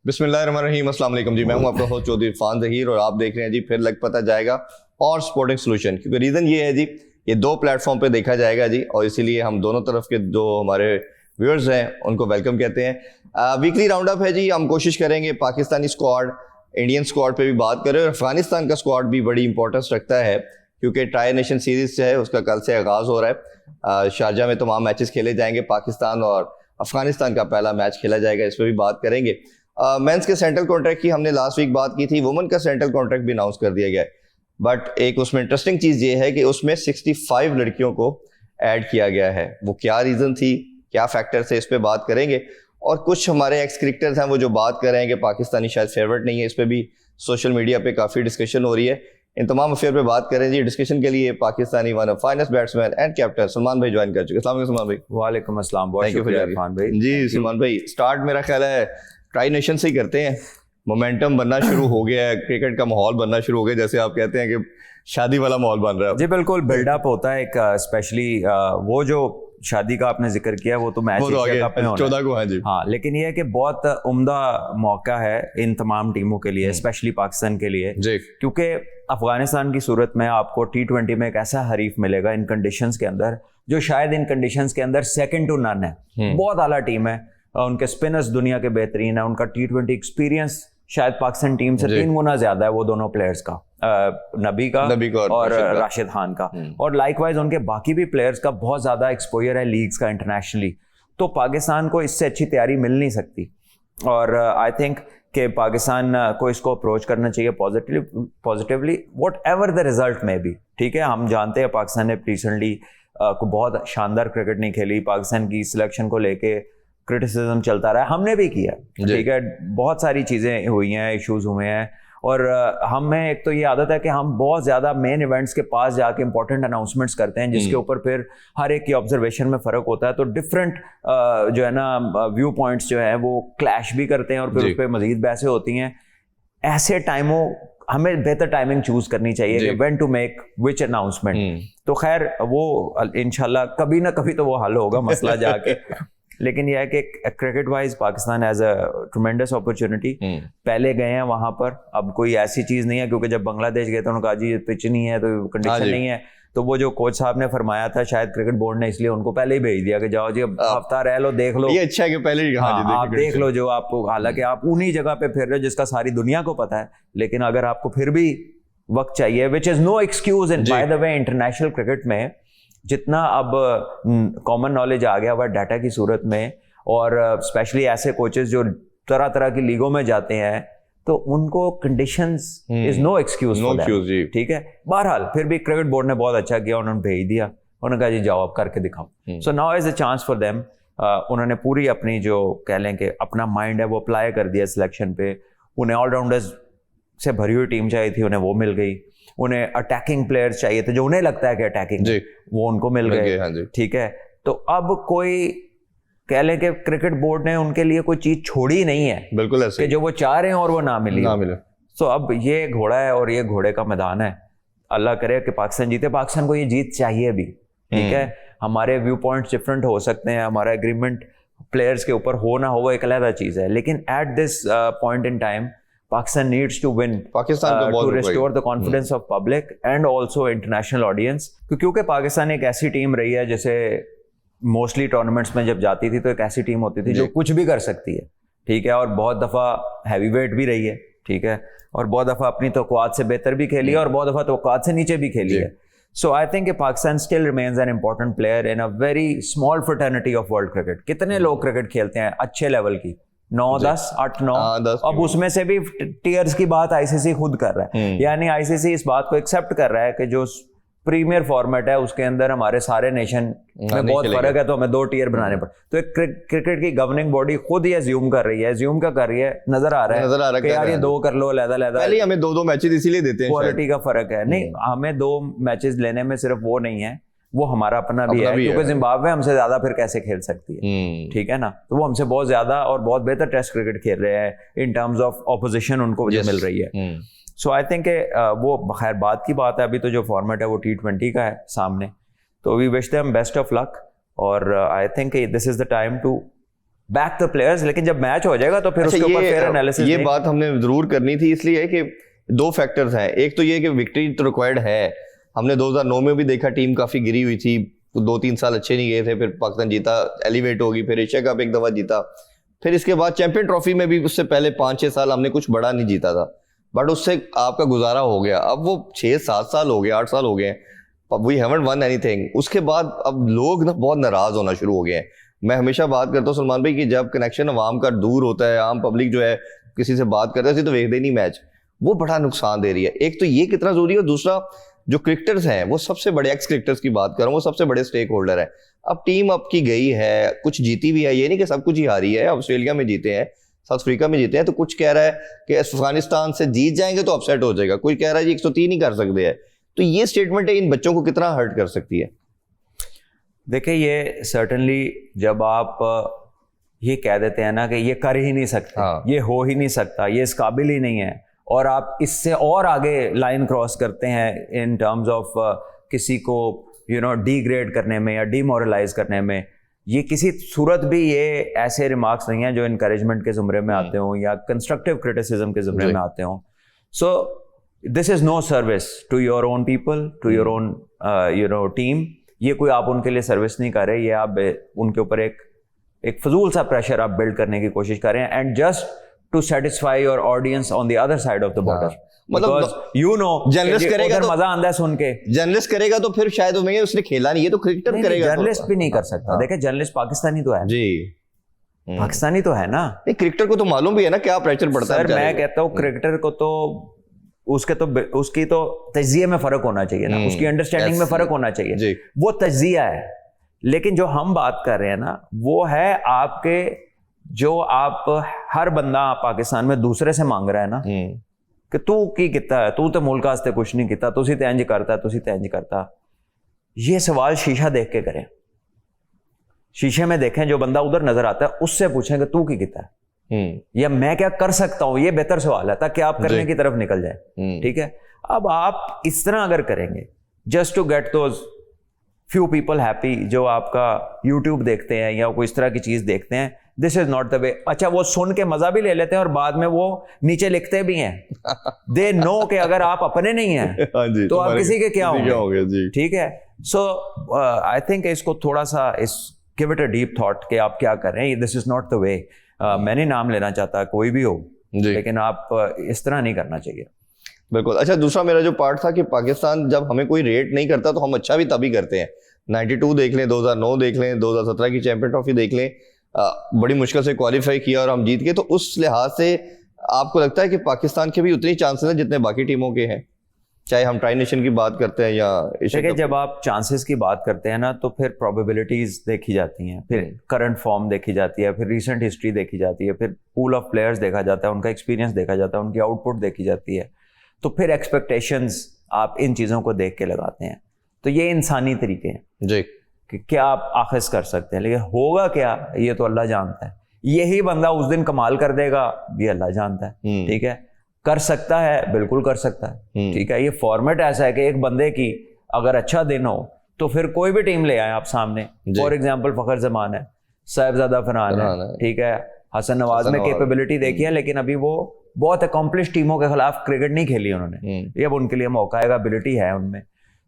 बिस्मिल्लाहिर्रहमानिर्रहीम, अस्सलाम वालेकुम जी। मैं हूं आपका होस्ट चौधरी इरफान ज़हीर और आप देख रहे हैं जी फिर लग पता जाएगा और स्पोर्टिंग सोल्यूशन। क्योंकि रीज़न ये है जी, ये दो प्लेटफॉर्म पे देखा जाएगा जी, और इसीलिए हम दोनों तरफ के जो हमारे व्यूअर्स हैं उनको वेलकम कहते हैं। वीकली राउंड अप है जी, हम कोशिश करेंगे पाकिस्तानी स्क्वाड, इंडियन स्क्वाड पे भी बात करें और अफगानिस्तान का स्क्वाड भी बड़ी इंपॉर्टेंस रखता है क्योंकि ट्राई नेशन सीरीज से है, उसका कल से आगाज़ हो रहा है। शारजा में तमाम मैचेस खेले जाएंगे, पाकिस्तान और अफगानिस्तान का पहला मैच खेला जाएगा, इस पर भी बात करेंगे। मेंस के सेंट्रल कॉन्ट्रैक्ट की हमने लास्ट वीक बात की थी, वुमेन का सेंट्रल कॉन्ट्रैक्ट भी अनाउंस कर दिया गया है। बट एक उसमें इंटरेस्टिंग चीज़ ये है कि उसमें 65 लड़कियों को ऐड किया गया है। वो क्या रीज़न थी, क्या फैक्टर थे, इस पर बात करेंगे। और कुछ हमारे एक्स क्रिकेटर्स हैं वो जो बात कर रहे हैं कि पाकिस्तानी शायद फेवरेट नहीं है, इस पर भी सोशल मीडिया पे काफ़ी डिस्कशन हो रही है। इन तमाम अफेयर पे बात करें जी। डिस्कशन के लिए Pakistani one of finest batsman and captain Salman भाई ज्वाइन कर चुके हैं। अस्सलाम वालेकुम सलमान भाई। वालेकुम अस्सलाम, बहुत शुक्रिया इरफान भाई। जी सलमान भाई, स्टार्ट मेरा ख्याल है ट्राई नेशन से ही करते हैं। मोमेंटम बनना शुरू हो गया है, क्रिकेट का माहौल बनना शुरू हो गया, जैसे आप कहते हैं कि शादी वाला माहौल बन रहा है। जी बिल्कुल, बिल्डअप होता है एक, स्पेशली वो जो शादी का आपने जिक्र किया वो तो मैच एशिया कप में होना 14 को है जी। हाँ, लेकिन ये है कि बहुत उम्दा मौका है इन तमाम टीमों के लिए, स्पेशली पाकिस्तान के लिए जी, क्योंकि अफगानिस्तान की सूरत में आपको T20 में एक ऐसा हरीफ मिलेगा इन कंडीशंस के अंदर जो शायद इन कंडीशंस के अंदर सेकंड टू नन है। बहुत आला टीम है, उनके स्पिनर्स दुनिया के बेहतरीन है, उनका T20 एक्सपीरियंस शायद पाकिस्तान टीम से 3 गुना ज्यादा है वो दोनों प्लेयर्स का, नबी का और राशिद खान का। और लाइकवाइज उनके बाकी भी प्लेयर्स का बहुत ज्यादा एक्सपोजर है लीग्स का इंटरनेशनली। तो पाकिस्तान को इससे अच्छी तैयारी मिल नहीं सकती और आई थिंक कि पाकिस्तान को इसको अप्रोच करना चाहिए positively what ever the result में भी। ठीक है, हम जानते हैं पाकिस्तान ने रिसेंटली को बहुत शानदार क्रिकेट नहीं खेली, पाकिस्तान की सिलेक्शन को लेके क्रिटिसिज्म चलता रहा है, हमने भी किया। ठीक है, बहुत सारी चीज़ें हुई हैं, इश्यूज हुए हैं और हमें एक तो ये आदत है कि हम बहुत ज़्यादा मेन इवेंट्स के पास जाके इंपॉर्टेंट अनाउंसमेंट्स करते हैं जिसके ऊपर फिर हर एक की ऑब्जर्वेशन में फ़र्क होता है, तो डिफरेंट जो है ना व्यू पॉइंट्स जो है वो क्लैश भी करते हैं और फिर उस पर मज़ीद बहसें होती हैं। ऐसे टाइमों हमें बेहतर टाइमिंग चूज करनी चाहिए कि when to make which announcement. तो खैर वो इंशाल्लाह कभी ना कभी तो वो हल होगा मसला जाके। लेकिन यह है कि cricket wise Pakistan as a tremendous opportunity, पहले गए हैं वहां पर, अब कोई ऐसी चीज नहीं है क्योंकि जब बांग्लादेश गए तो उन्होंने कहा जी पिच नहीं है तो कंडीशन नहीं है, तो वो जो कोच साहब ने फरमाया था शायद क्रिकेट बोर्ड ने इसलिए उनको पहले ही भेज दिया कि जाओ जी अब हफ्ता रह लो, देख लो। ये अच्छा है कि पहले ही आप देख लो जो आपको, हालांकि आप उन्हीं जगह पे फिर रहे हो जिसका सारी दुनिया को पता है, लेकिन अगर आपको फिर भी वक्त चाहिए विच इज नो एक्सक्यूज। इन by the way international cricket में जितना अब कॉमन नॉलेज आ गया हुआ डाटा की सूरत में, और स्पेशली ऐसे कोचेस जो तरह तरह की लीगों में जाते हैं, तो उनको कंडीशंस इज नो एक्सक्यूज। ठीक है, बहरहाल फिर भी क्रिकेट बोर्ड ने बहुत अच्छा किया, उन्होंने भेज दिया, उन्होंने कहा जी जाओ आप करके दिखाओ। So now is a chance for them. उन्होंने पूरी अपनी जो कह लें कि अपना माइंड है वो अप्लाई कर दिया सिलेक्शन पे। उन्हें ऑलराउंडर्स से भरी हुई टीम चाहिए थी, उन्हें वो मिल गई। उन्हें अटैकिंग प्लेयर्स चाहिए थे जो उन्हें लगता है कि अटैकिंग, वो उनको मिल गए। ठीक है, तो अब कोई कह लें कि क्रिकेट बोर्ड ने उनके लिए कोई चीज छोड़ी नहीं है, बिल्कुल ऐसे कि जो वो चाह रहे हैं और वो ना मिले। तो अब ये घोड़ा है और ये घोड़े का मैदान है, अल्लाह करे कि पाकिस्तान जीते। पाकिस्तान को ये जीत चाहिए भी। ठीक है, हमारे व्यू पॉइंट्स डिफरेंट हो सकते हैं, हमारा एग्रीमेंट प्लेयर्स के ऊपर हो ना हो वो एक अलग चीज है, लेकिन at this point in time Pakistan needs to win to restore the confidence of public and also international audience, क्योंकि पाकिस्तान एक ऐसी टीम रही है जैसे मोस्टली टूर्नामेंट्स में जब जाती थी तो एक ऐसी टीम होती थी जो कुछ भी कर सकती है। ठीक है, और बहुत दफ़ा हैवी वेट भी रही है। ठीक है, और बहुत दफ़ा अपनी तवक्कुआत से बेहतर भी खेली है और बहुत दफ़ा तवक्कुआत से नीचे भी खेली है। So I think Pakistan still remains an important player in a very small fraternity of world cricket. कितने लोग क्रिकेट खेलते हैं अच्छे लेवल की? 9, 10, 8, 9। अब उसमें से भी टीयर्स की बात आईसीसी खुद कर रहा है, यानी आईसीसी इस बात को एक्सेप्ट कर रहा है कि जो प्रीमियर फॉर्मेट है उसके अंदर हमारे सारे नेशन में बहुत फर्क है, तो हमें 2 टियर बनाने पड़े। तो एक क्रिकेट की गवर्निंग बॉडी खुद ही एज्यूम कर रही है, एज्यूम क्या कर रही है, नजर आ रहा है कि यार ये 2 कर लो, लहदा पहले हमें 2 मैचेस इसीलिए देते हैं, क्वालिटी का फर्क है। नहीं, हमें 2 मैचेस लेने में सिर्फ वो नहीं है, वो हमारा अपना भी है, क्योंकि जिम्बाब्वे हमसे ज्यादा फिर कैसे खेल सकती है। ठीक है ना, तो वो हमसे बहुत ज्यादा और बहुत बेहतर टेस्ट क्रिकेट खेल रहे हैं इन टर्म्स ऑफ ऑपोजिशन उनको जो मिल रही है। सो आई थिंक वो खैर बात की बात है, अभी तो जो फॉर्मेट है वो T20 का है सामने, तो we wish them best of luck और I think this is the time to back the players, लेकिन जब मैच हो जाएगा तो फिर उसके ऊपर फेयर एनालिसिस। ये बात हमने जरूर करनी थी, इसलिए कि दो फैक्टर्स हैं। एक तो ये कि विक्ट्री तो रिक्वायर्ड है, हमने 2009 में भी देखा टीम काफी गिरी हुई थी, 2-3 साल अच्छे नहीं गए थे, फिर पाकिस्तान जीता, एलिवेट होगी, फिर एशिया कप एक दफा जीता, फिर इसके बाद चैंपियन ट्रॉफी में भी उससे पहले 5-6 साल हमने कुछ बड़ा नहीं जीता था, बट उससे आपका गुजारा हो गया। अब वो 6-7 साल हो गए, 8 साल हो गए, अब वी हैवंट वन एनीथिंग। उसके बाद अब लोग ना बहुत नाराज होना शुरू हो गए हैं। मैं हमेशा बात करता हूँ सलमान भाई कि जब कनेक्शन अवाम का दूर होता है, आम पब्लिक जो है किसी से बात करता है तो देखते नहीं मैच, वो बड़ा नुकसान दे रही है। एक तो ये कितना जरूरी है, और दूसरा जो क्रिकेटर्स हैं वो सबसे बड़े, एक्स क्रिकेटर्स की बात कर रहा हूँ, वो सबसे बड़े स्टेक होल्डर है। अब टीम अब की गई है, कुछ जीती भी है, ये नहीं कि सब कुछ ही हारी है। ऑस्ट्रेलिया में जीते हैं, साउथ अफ्रीका में जीते हैं, तो कुछ कह रहा है कि अफगानिस्तान से जीत जाएंगे तो अपसेट हो जाएगा, कोई कह रहा है जी 103 ही कर सकते हैं। तो ये स्टेटमेंट है इन बच्चों को कितना हर्ट कर सकती है? देखिए, ये सर्टेनली जब आप ये कह देते हैं ना कि ये कर ही नहीं सकते, हाँ। ये हो ही नहीं सकता, ये इस काबिल ही नहीं है, और आप इससे और आगे लाइन क्रॉस करते हैं इन टर्म्स ऑफ किसी को डिग्रेड करने में या डिमोरलाइज करने में, ये किसी सूरत भी ये ऐसे रिमार्क्स नहीं हैं जो इनकरेजमेंट के ज़ुमरे में आते हों या कंस्ट्रक्टिव क्रिटिसिज्म के ज़ुमरे में आते हों। So this is no service to your own people, to your own team. ये कोई आप उनके लिए सर्विस नहीं कर रहे, ये आप उनके ऊपर एक फजूल सा प्रेशर आप बिल्ड करने की कोशिश कर रहे हैं, and just to satisfy your audience on the other side of the border. मतलब जर्नलिस्ट करेगा तो मजा आता है सुन के, जर्नलिस्ट करेगा तो फिर शायद उसने खेला नहीं, ये तो क्रिकेटर करेगा। जर्नलिस्ट भी नहीं कर सकता। देखिए, जर्नलिस्ट पाकिस्तानी तो है जी, पाकिस्तानी तो है ना। क्रिकेटर को तो मालूम भी है ना क्या प्रेशर पड़ता है। सर मैं कहता हूँ क्रिकेटर को तो उसकी तो तज्जिये में फर्क होना चाहिए ना, उसकी अंडरस्टैंडिंग में फर्क होना चाहिए, वो तज्जिया है। लेकिन जो हम बात कर रहे हैं ना, वो है आपके जो आप हर बंदा पाकिस्तान में दूसरे से मांग रहा है ना कि तू की किता है, तू तो मुल्क वास्ते कुछ नहीं किता, तुसी ते इंज करता, तुसी ते इंज करता। ये सवाल शीशा देख के करें, शीशे में देखें, जो बंदा उधर नजर आता है उससे पूछें कि तू की किता है या मैं क्या कर सकता हूं। ये बेहतर सवाल है ताकि आप करने की तरफ निकल जाए। ठीक है, अब आप इस तरह अगर करेंगे just to get those few people happy जो आपका यूट्यूब देखते हैं या कोई इस तरह की चीज देखते हैं, this is not the way. अच्छा, वो सुन के मजा भी ले लेते हैं और बाद में वो नीचे लिखते भी हैं, दे नो कि अगर आप अपने नहीं हैं तो आप किसी के क्या होंगे। ठीक है, सो आई थिंक इसको थोड़ा सा give it a deep thought कि आप क्या कर रहे हैं। This is not the way. मैंने नाम लेना चाहता, कोई भी हो, लेकिन आप इस तरह नहीं करना चाहिए। बिल्कुल। अच्छा, दूसरा मेरा जो पार्ट था कि पाकिस्तान जब हमें कोई रेट नहीं करता तो हम अच्छा भी तभी करते हैं। 92 देख लें, 2009 देख लें, 2017 की चैंपियन ट्रॉफी देख लें, बड़ी मुश्किल से क्वालिफाई किया और हम जीत गए। तो उस लिहाज से आपको लगता है कि पाकिस्तान के भी उतनी चांसेस हैं जितने बाकी टीमों के हैं, चाहे हम ट्राई नेशन की बात करते हैं या देखिए, जब आप चांसेस की बात करते हैं ना तो फिर प्रोबेबिलिटीज देखी जाती हैं, फिर करंट फॉर्म देखी जाती है, फिर रीसेंट हिस्ट्री देखी जाती है, फिर पूल ऑफ प्लेयर्स देखा जाता है, उनका एक्सपीरियंस देखा जाता है, उनकी आउटपुट देखी जाती है, तो फिर एक्सपेक्टेशंस आप इन चीज़ों को देख के लगाते हैं। तो ये इंसानी तरीके हैं जी कि क्या आप आखिज कर सकते हैं, लेकिन होगा क्या ये तो अल्लाह जानता है। यही बंदा उस दिन कमाल कर देगा, ये अल्लाह जानता है। ठीक है, कर सकता है, बिल्कुल कर सकता है। ठीक है, ये फॉर्मेट ऐसा है कि एक बंदे की अगर अच्छा दिन हो तो फिर कोई भी टीम ले आए आप सामने। फॉर एग्जाम्पल फखर जमान है, साहिबजादा फरहान है, ठीक है, हसन नवाज में कैपेबिलिटी देखी है, लेकिन अभी वो बहुत अकॉम्प्लिश टीमों के खिलाफ क्रिकेट नहीं खेली उन्होंने, ये अब उनके लिए मौका आएगा, एबिलिटी है उनमें।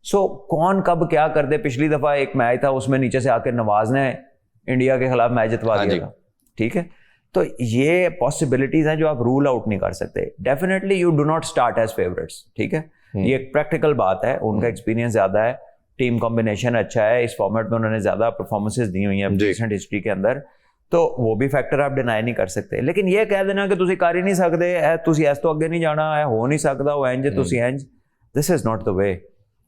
सो कौन कब क्या कर दे। पिछली दफा एक मैच था, उसमें नीचे से आकर नवाज ने इंडिया के खिलाफ मैच जितवा दिया था। ठीक है, तो ये पॉसिबिलिटीज हैं जो आप रूल आउट नहीं कर सकते। Definitely you do not start as favourites. ठीक है, ये एक प्रैक्टिकल बात है, उनका एक्सपीरियंस ज्यादा है, टीम कॉम्बिनेशन अच्छा है, इस फॉर्मेट में उन्होंने ज्यादा परफॉर्मेंसेस दी हुई हैं रिसेंट हिस्ट्री के अंदर, तो वो भी फैक्टर आप डिनाई नहीं कर सकते। लेकिन ये कह देना कि तुसी कर ही नहीं सकते, तुसी ऐस तो अगे नहीं जाना है, हो नहीं सकता, वो इंज तुसी इंज, this is not the way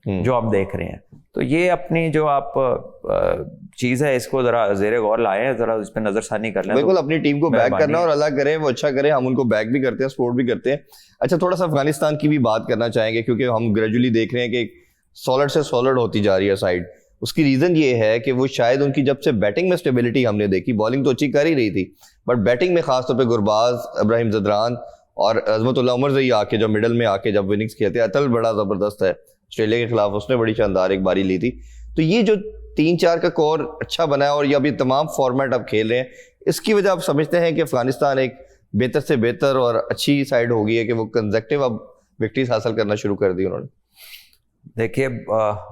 जो आप देख रहे हैं। तो ये अपनी जो आप चीज है, इसको जरा जेरे गौर लाएं, जरा इस पे नजरसानी कर लें। बिल्कुल, अपनी टीम को बैक करना, और अल्लाह करे वो अच्छा करे, हम उनको बैक भी करते हैं, सपोर्ट भी करते हैं। अच्छा, थोड़ा सा अफगानिस्तान की भी बात करना चाहेंगे, क्योंकि हम ग्रेजुअली देख रहे हैं कि सॉलिड से सॉलिड होती जा रही है साइड। उसकी रीजन ये है कि वो शायद उनकी जब से बैटिंग में स्टेबिलिटी हमने देखी, बॉलिंग तो अच्छी कर ही रही थी, बट बैटिंग में खासतौर पर गुरबाज, इब्राहिम जदरान और अजमतुल्लाह उमर ज़ई आके जब मिडल में आके जब विनिंग्स खेलते हैं, अतल बड़ा जबरदस्त है, ऑस्ट्रेलिया के खिलाफ उसने बड़ी शानदार एक बारी ली थी। तो ये जो 3-4 का कोर अच्छा बना है, और ये अभी तमाम फॉर्मेट अब खेल रहे हैं, इसकी वजह आप समझते हैं कि अफगानिस्तान एक बेहतर से बेहतर और अच्छी साइड हो गई है कि वो कंसेक्टिव अब विक्ट्रीज हासिल करना शुरू कर दी उन्होंने? देखिए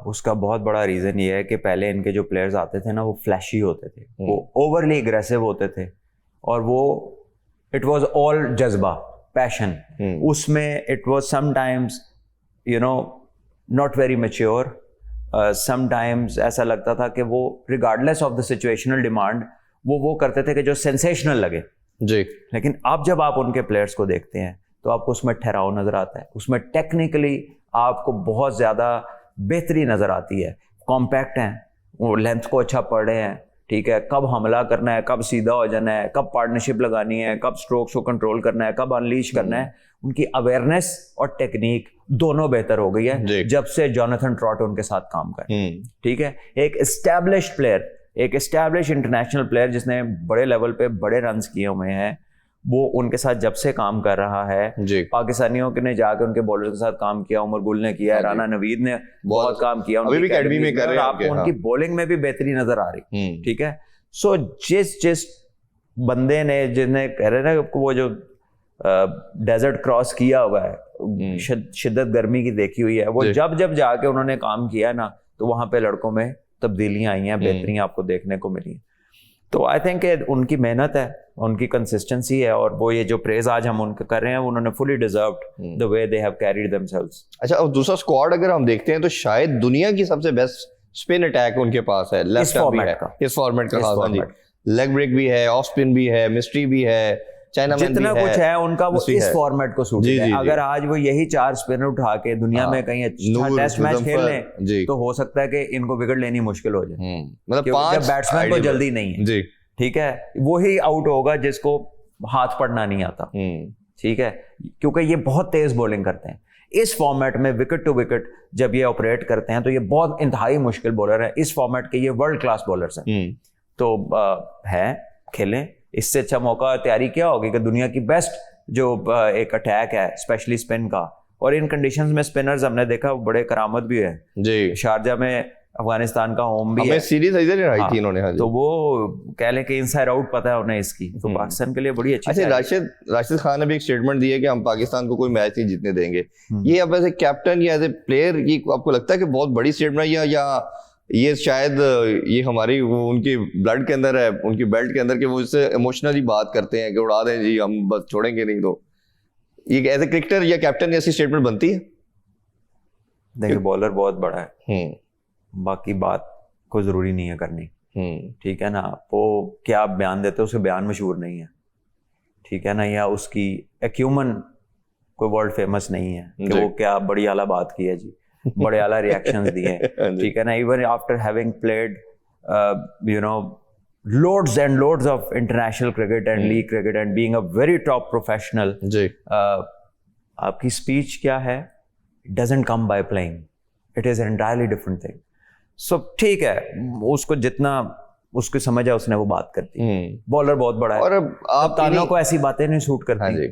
उसका बहुत बड़ा रीज़न ये है कि पहले इनके जो प्लेयर्स आते थे ना वो फ्लैशी होते थे, वो ओवरली एग्रेसिव होते थे और वो इट वाज ऑल जज्बा, पैशन। उसमें it was sometimes not very mature, sometimes ऐसा लगता था कि वो regardless of the situational demand वो करते थे कि जो सेंसेशनल लगे जी। लेकिन अब जब आप उनके प्लेयर्स को देखते हैं तो आपको उसमें ठहराव नजर आता है, उसमें टेक्निकली आपको बहुत ज़्यादा बेहतरी नज़र आती है, कॉम्पैक्ट हैं, वो लेंथ को अच्छा पढ़ रहे हैं, ठीक है, कब हमला करना है, कब सीधा हो जाना है, कब पार्टनरशिप लगानी है, कब स्ट्रोक्स को कंट्रोल करना है, कब अनलीश करना है। उनकी अवेयरनेस और टेक्निक दोनों बेहतर हो गई है जब से जोनाथन ट्रॉट उनके साथ काम कर, ठीक है। एक एस्टैब्लिश्ड प्लेयर, एक एस्टैब्लिश इंटरनेशनल प्लेयर जिसने बड़े लेवल पे बड़े रन्स किए हुए हैं, वो उनके साथ जब से काम कर रहा है, पाकिस्तानियों के ने जाकर उनके बॉलर्स के साथ काम किया, उमर गुल ने किया, राना नवीद ने बहुत काम किया, अभी भी अकेडमी में कर रहे हैं, आपको उनकी बॉलिंग में भी बेहतरी नजर आ रही, ठीक है। सो जिस बंदे ने जिन्हें कह रहे ना वो जो डेजर्ट क्रॉस किया हुआ है, शिद्दत गर्मी की देखी हुई है, वो जब जाके उन्होंने काम किया ना तो वहां पे लड़कों में तब्दीलियां आई हैं, बेहतरियां आपको देखने को मिली। तो आई थिंक उनकी मेहनत है, उनकी कंसिस्टेंसी है, और वो ये जो प्रेज आज हम उनके कर रहे हैं उन्होंने fully deserved the way they have carried themselves. अच्छा, और दूसरा स्क्वाड अगर हम देखते हैं तो शायद दुनिया की सबसे बेस्ट स्पिन अटैक उनके पास है, लेफ्ट आर्म भी है इस फॉर्मेट का, हां जी, लेग ब्रेक भी है, ऑफ स्पिन भी है, मिस्ट्री भी है, चाइना मैन जितना कुछ है उनका वो इस फॉर्मेट को सूट है। अगर आज वो यही 4 स्पिनर उठा के दुनिया में कहीं अच्छा टेस्ट मैच खेल लें तो हो सकता है कि इनको विकेट लेनी मुश्किल हो जाए, मतलब 5 बैट्समैन को जल्दी नहीं है जी, ठीक है, वही आउट होगा जिसको हाथ पड़ना नहीं आता, ठीक है, क्योंकि ये बहुत तेज बॉलिंग करते हैं। इस फॉर्मेट में विकेट टू विकेट जब ये ऑपरेट करते हैं तो ये बहुत इंतहाई मुश्किल बॉलर है। इस फॉर्मेट के ये वर्ल्ड क्लास बॉलर्स हैं, तो है खेलें, इससे अच्छा मौका तैयारी क्या होगी कि दुनिया की बेस्ट जो एक अटैक है स्पेशली स्पिन का, और इन कंडीशंस में स्पिनर्स हमने देखा बड़े करामत भी है जी। शारजा में अफगानिस्तान का होम भी है, सीरीज इधर ही रही थी इन्होंने, हाँ, तो वो कह लें कि इनसाइड आउट पता है उन्हें इसकी, तो पाकिस्तान के लिए बड़ी अच्छी। अच्छा, राशिद खान ने भी एक स्टेटमेंट दी है कि हम पाकिस्तान को कोई मैच नहीं जीतने देंगे। ये अब एज ए कैप्टन या एज ए प्लेयर ये आपको लगता है कि बहुत बड़ी स्टेटमेंट है, या ये शायद ये हमारी वो उनकी ब्लड के अंदर है, उनकी बेल्ट के अंदर, कि वो इससे इमोशनली बात करते हैं कि उड़ा दें जी, हम बस छोड़ेंगे नहीं? तो ये एज ए क्रिकेटर या कैप्टन ऐसी स्टेटमेंट बनती है? देखिए, बॉलर बहुत बड़ा है, बाकी बात को जरूरी नहीं है करनी, ठीक है ना, वो क्या बयान देते हैं उसके बयान मशहूर नहीं है, ठीक है ना, या उसकी एक्यूमन कोई वर्ल्ड फेमस नहीं है कि वो क्या बड़ी आला बात की है जी, बड़े आला रिएक्शंस दिए, ठीक है ना। Even after having played loads and loads of international cricket and league cricket and being a very top professional, आपकी स्पीच क्या है? It doesn't come by playing, it is an entirely different thing. So ठीक है, उसको जितना उसको समझ है उसने वो बात करती, बॉलर बहुत बड़ा है, और आप कप्तानों को ऐसी बातें नहीं सूट करती,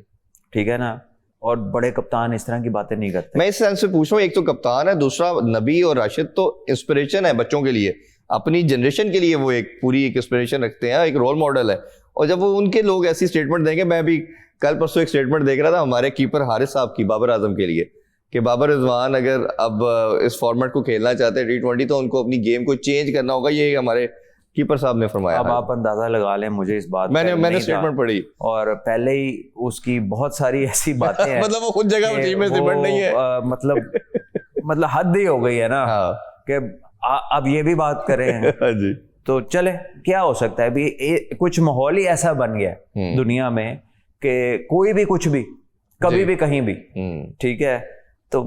ठीक है ना, और बड़े कप्तान इस तरह की बातें नहीं करते। मैं इस सेंस से पूछ रहा हूँ, एक तो कप्तान है, दूसरा नबी और राशिद तो इंस्पिरेशन है बच्चों के लिए, अपनी जनरेशन के लिए वो एक पूरी एक इंस्पिरेशन रखते हैं, एक रोल मॉडल है। और जब वो उनके लोग ऐसी स्टेटमेंट देंगे, मैं भी कल परसों एक स्टेटमेंट देख रहा था हमारे कीपर हारिस साहब की, बाबर आजम के लिए, कि बाबर रिजवान अगर अब इस फॉर्मेट को खेलना चाहते हैं T20 तो उनको अपनी गेम को चेंज करना होगा, ये हमारे कीपर साहब ने फरमाया। अब आप अंदाजा लगा लें, मुझे इस बात मैंने स्टेटमेंट पढ़ी और पहले ही उसकी बहुत सारी ऐसी बातें हैं मतलब वो खुद जगह टीम में सिमट नहीं है, मतलब हद ही हो गई है ना, कि अब ये भी बात करें जी। तो चले, क्या हो सकता है अभी, कुछ माहौल ही ऐसा बन गया दुनिया में कि कोई भी कुछ भी कभी भी कहीं भी, ठीक है, तो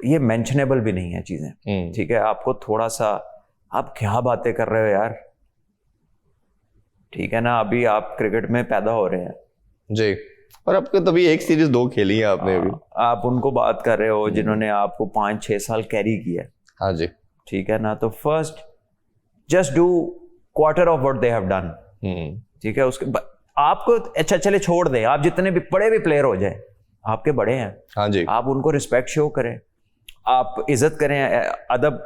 ये मेंशनेबल भी नहीं है चीजें, ठीक है। आपको थोड़ा सा, आप क्या बातें कर रहे हो यार, ठीक है ना, अभी आप क्रिकेट में पैदा हो रहे हैं जी, और आपको तभी एक सीरीज 2 खेली है आपने अभी, आप उनको बात कर रहे हो जिन्होंने आपको 5-6 साल कैरी किया, हाँ जी, ठीक है ना। तो first just do quarter of what they have done, ठीक है, उसके आपको अच्छा चले छोड़ दें, आप जितने भी बड़े भी प्लेयर हो जाए, आपके बड़े हैं, हाँ जी, आप उनको रिस्पेक्ट शो करें, आप इज्जत करें, अदब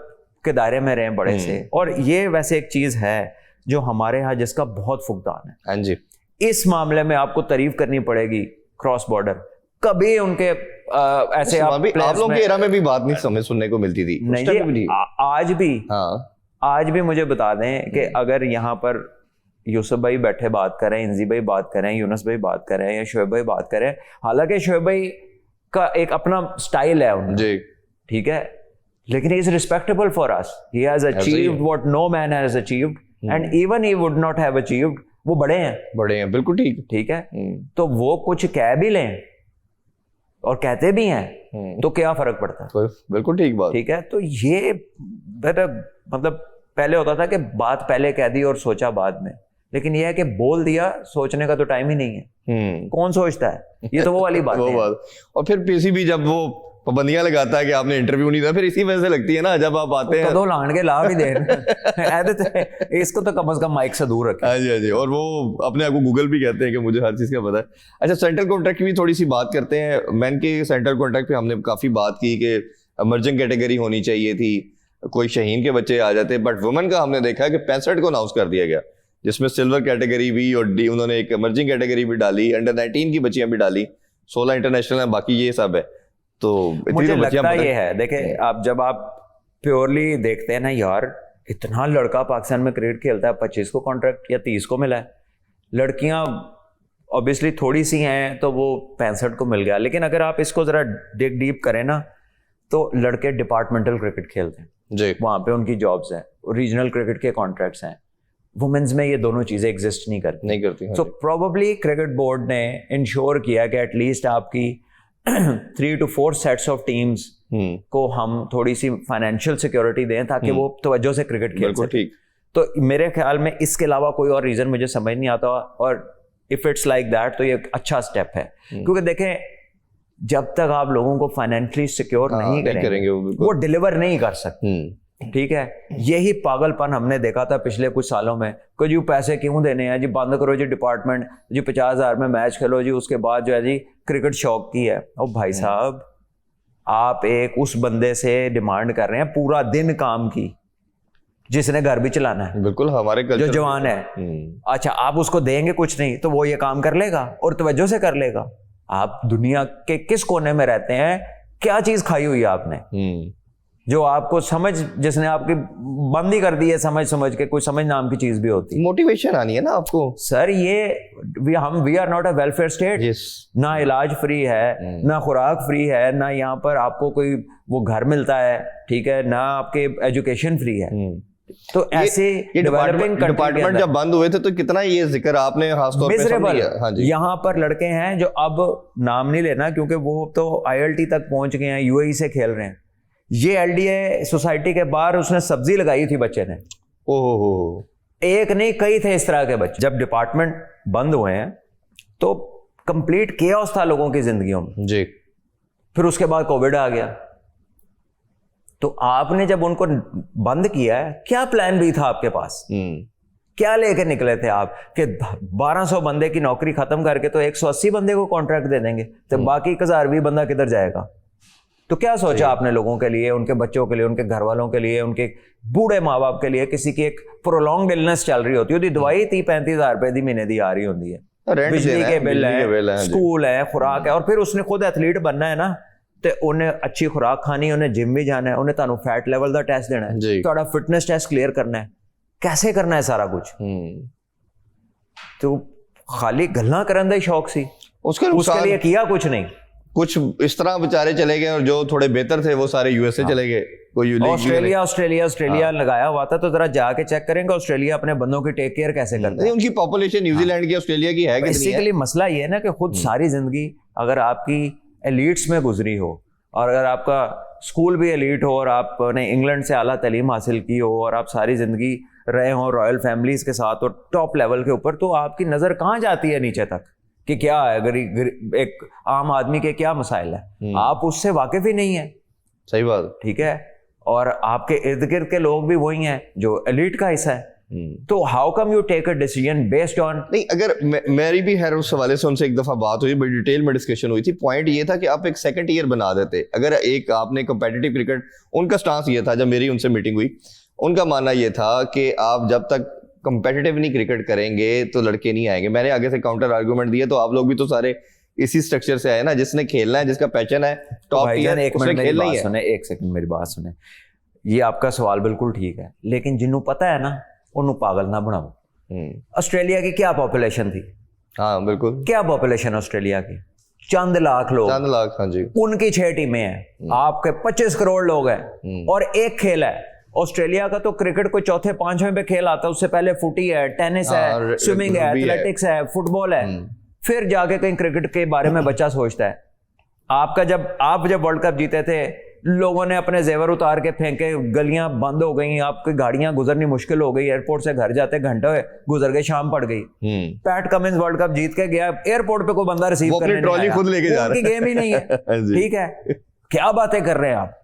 के दायरे में रहें बड़े से। और ये वैसे एक चीज है जो हमारे यहाँ जिसका बहुत फुकदान है, हाँ जी, इस मामले में आपको तारीफ करनी पड़ेगी क्रॉस बॉर्डर। कभी उनके ऐसे आप लोगों के एरा में भी बात नहीं सुनने को मिलती थी नहीं जी, आज भी हाँ, आज भी मुझे बता दें कि अगर यहाँ पर यूसुफ भाई बैठे बात करें, इंजी भाई बात करें, यूनुस भाई बात करें या शोएब भाई बात करें, हालांकि शोएब भाई का एक अपना स्टाइल है उनका जी, ठीक है, लेकिन he is respectable for us. He has achieved what no man has achieved, and even he would not have achieved. वो बड़े हैं, बिल्कुल ठीक है। तो वो कुछ कह भी लें और कहते भी हैं तो क्या फर्क पड़ता है? बिल्कुल ठीक बात, ठीक है। तो ये मतलब पहले होता था कि बात पहले कह दी और सोचा बाद में, लेकिन यह है कि बोल दिया, सोचने का तो टाइम ही नहीं है। कौन सोचता है? ये तो वो वाली बात है। और फिर पीसीबी जब वो पाबंदियां लगाता है कि आपने इंटरव्यू नहीं दिया, फिर इसी वजह से लगती है ना जब आप आते हैं तो लान के ला भी दे इसको तो कम से कम माइक से दूर रखें। हाँ जी, और वो अपने आप को गूगल भी कहते हैं कि मुझे हर चीज का पता है। अच्छा, सेंट्रल कॉन्ट्रैक्ट की भी थोड़ी सी बात करते हैं। मैन के सेंट्रल कॉन्ट्रैक्ट पे हमने काफी बात की कि इमर्जिंग कैटेगरी होनी चाहिए थी, कोई शहीन के बच्चे आ जाते, बट वुमेन का हमने देखा है कि 65 को अनाउंस कर दिया गया, जिसमें सिल्वर कैटेगरी भी और उन्होंने एक इमर्जिंग कैटेगरी भी डाली, अंडर 19 की बच्चियां भी डाली, 16 इंटरनेशनल है, बाकी ये सब है। तो मुझे लगता ये है, देखें आप जब आप प्योरली देखते हैं ना यार, इतना लड़का पाकिस्तान में क्रिकेट खेलता है, 25 को कॉन्ट्रैक्ट या 30 को मिला है, लड़कियां ऑब्वियसली थोड़ी सी हैं तो वो 65 को मिल गया। लेकिन अगर आप इसको जरा डिग डीप करें ना, तो लड़के डिपार्टमेंटल क्रिकेट खेलते हैं जी, वहाँ पे उनकी जॉब्स हैं, रीजनल क्रिकेट के कॉन्ट्रैक्ट्स हैं। वुमेन्स में ये दोनों चीजें एग्जिस्ट नहीं करती। सो प्रोबेबली क्रिकेट बोर्ड ने इंश्योर किया कि एटलीस्ट आपकी 3 to 4 सेट्स ऑफ टीम्स को हम थोड़ी सी फाइनेंशियल सिक्योरिटी दें ताकि वो तवज्जो से क्रिकेट खेल सके। तो मेरे ख्याल में इसके अलावा कोई और रीजन मुझे समझ नहीं आता, और इफ इट्स लाइक दैट तो ये एक अच्छा स्टेप है। क्योंकि देखें, जब तक आप लोगों को फाइनेंशियली सिक्योर नहीं करेंगे वो डिलीवर नहीं कर सकते, ठीक है। यही पागलपन हमने देखा था पिछले कुछ सालों में, कि जी पैसे क्यों देने हैं जी, बंद करो जी डिपार्टमेंट, जी 50,000 में मैच खेलो जी, उसके बाद जो है जी क्रिकेट शौक की है। और भाई साहब, आप एक उस बंदे से डिमांड कर रहे हैं पूरा दिन काम की, जिसने घर भी चलाना है, बिल्कुल हमारे कल्चर जो जवान है। अच्छा, आप उसको देंगे कुछ नहीं तो वो ये काम कर लेगा और तवज्जो से कर लेगा। आप दुनिया के किस कोने में रहते हैं, क्या चीज खाई हुई है आपने जो आपको समझ, जिसने आपकी बंद ही कर दी है समझ के, कोई समझ नाम की चीज भी होती है। मोटिवेशन आनी है ना आपको सर। ये we are not a welfare state. ना इलाज फ्री है, ना खुराक फ्री है, ना यहाँ पर आपको कोई वो घर मिलता है, ठीक है, ना आपके एजुकेशन फ्री है। तो ऐसे डिपार्टमेंट जब बंद हुए थे तो कितना ये जिक्र आपने खासतौर पे। हाँ जी, यहाँ पर लड़के हैं जो अब नाम नहीं लेना क्योंकि वो तो ILT तक पहुंच गए हैं, UAE से खेल रहे हैं। ये LDA सोसाइटी के बाहर उसने सब्जी लगाई थी बच्चे ने। ओहो, एक नहीं कई थे इस तरह के बच्चे। जब डिपार्टमेंट बंद हुए हैं तो कंप्लीट केओस था लोगों की जिंदगियों में जी। फिर उसके बाद कोविड आ गया, तो आपने जब उनको बंद किया है, क्या प्लान भी था आपके पास? क्या लेके निकले थे आप कि 1200 बंदे की नौकरी खत्म करके तो 180 बंदे को कॉन्ट्रैक्ट दे देंगे, तो बाकी 1020 बंदा किधर जाएगा? तो क्या सोचा आपने लोगों के लिए, उनके बच्चों के लिए, उनके घर वालों के लिए, उनके बूढ़े माँ बाप के लिए? किसी की एक प्रोलॉन्ग इलनेस चल रही होती है, दवाई 30-35 रुपए दी महीने दी आ रही होती है, बिजली के बिल है, स्कूल है, खुराक है, और फिर उसने खुद एथलीट बनना है ना, तो उन्हें अच्छी खुराक खानी, उन्हें जिम भी जाना है, उन्हें ਤੁਹਾਨੂੰ फैट लेवल ਦਾ टेस्ट देना है, ਤੁਹਾਡਾ फिटनेस टेस्ट क्लियर करना है। कैसे करना है सारा कुछ? तो खाली गल्ला करने का शौक सी, उसके लिए किया कुछ नहीं। कुछ इस तरह बेचारे चले गए, और जो थोड़े बेहतर थे वो सारे यूएसए चले गए। कोई ऑस्ट्रेलिया लगाया हुआ था, तो जरा जाके चेक करेंगे ऑस्ट्रेलिया अपने बंदों की टेक केयर कैसे करता है। उनकी पॉपुलेशन न्यूजीलैंड की, ऑस्ट्रेलिया की है। बेसिकली मसला ये है ना कि खुद सारी जिंदगी अगर आपकी एलीट्स में गुजरी हो, और अगर आपका स्कूल भी एलीट हो, और आपने इंग्लैंड से आला तालीम हासिल की हो, और आप सारी जिंदगी रहे हो रॉयल फैमिलीज के साथ और टॉप लेवल के ऊपर, तो आपकी नजर कहाँ जाती है नीचे तक कि क्या है एक आम आदमी के क्या मसाइल है, आप उससे वाकिफ ही नहीं है। सही बात, ठीक है। और आपके इर्द गिर्द के लोग भी वही हैं जो एलीट का हिस्सा है। तो how come you take a decision based on? नहीं, अगर मेरी भी है उस हवाले से उनसे एक दफा बात हुई, बड़ी डिटेल में डिस्कशन हुई थी। पॉइंट ये था कि आप एक सेकंड ईयर बना देते, अगर एक आपने कम्पिटिटिव क्रिकेट, उनका स्टांस ये था, जब मेरी उनसे मीटिंग हुई, उनका मानना ये था कि आप जब तक कंपेटिटिव नहीं क्रिकेट करेंगे तो लड़के नहीं आएंगे। मैंने आगे से काउंटर आर्गुमेंट दिए, तो आप लोग भी तो सारे इसी स्ट्रक्चर से आए ना, जिसने खेलना है, जिसका पैशन है टॉप टीयर, उसने खेलना ही है। एक सेकंड मेरी बात सुने, ये आपका सवाल बिल्कुल ठीक है, लेकिन जिन्हों पता है ना उन्हों पागल ना बनाओ। ऑस्ट्रेलिया की क्या पॉपुलेशन थी? हाँ बिल्कुल, क्या पॉपुलेशन ऑस्ट्रेलिया की? चंद लाख लोग, चंद लाख, हाँ जी। उनकी 6 टीमें हैं, आपके 25 करोड़ लोग हैं और एक खेल है। ऑस्ट्रेलिया का तो क्रिकेट को चौथे 5वें पे खेल आता है, उससे पहले फुटी है, टेनिस है, स्विमिंग है, एथलेटिक्स है, फुटबॉल है, फिर जाके कहीं क्रिकेट के बारे में बच्चा सोचता है। आप जब वर्ल्ड कप जीते थे, लोगों ने अपने जेवर उतार के फेंके, गलियां बंद हो गई, आपकी गाड़ियां गुजरनी मुश्किल हो गई, एयरपोर्ट से घर जाते घंटे गुजर गए, शाम पड़ गई। पैट कमिंस वर्ल्ड कप जीत के गया, एयरपोर्ट पे कोई बंदा रिसीव करने नहीं आया, खुद लेके जा रहा है, गेम ही नहीं है। ठीक है, क्या बातें कर रहे हैं आप।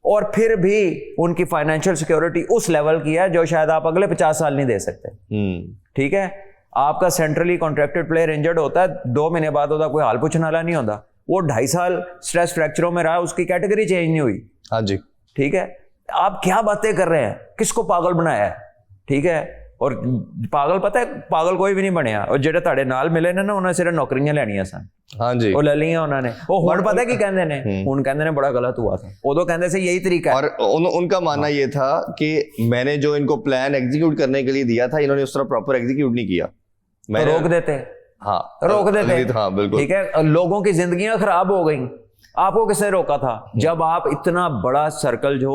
और फिर भी उनकी फाइनेंशियल सिक्योरिटी उस लेवल की है जो शायद आप अगले 50 साल नहीं दे सकते। ठीक है, आपका सेंट्रली कॉन्ट्रैक्टेड प्लेयर इंजर्ड होता है, 2 महीने बाद होता, कोई हाल पूछने वाला नहीं होता। वो 2.5 साल स्ट्रेस फ्रैक्चरों में रहा, उसकी कैटेगरी चेंज नहीं हुई। हाँ जी, ठीक है, आप क्या बातें कर रहे हैं, किसको पागल बनाया है? ठीक है, और पागल पता है, पागल कोई भी नहीं बनया, और जेडे ताड़े नाल मिले ने ना, उन्हें सिर्फ नौकरियां लेनियां सन। हाँ जी, वो ले लिया उन्होंने। वो हुण पता की कहंदे ने, हुण कहंदे ने बड़ा गलत हुआ था, उदों कहंदे से यही तरीका है। और उनका मानना ये था कि मैंने जो इनको प्लान एग्जीक्यूट करने के लिए दिया था, इन्होंने उस तरह प्रॉपर एग्जीक्यूट नहीं किया, तो रोक देते। हाँ, रोक देते। हाँ बिल्कुल। ठीक है, लोगों की जिंदगियां खराब हो गई, आपको किसने रोका था? जब आप इतना बड़ा सर्कल जो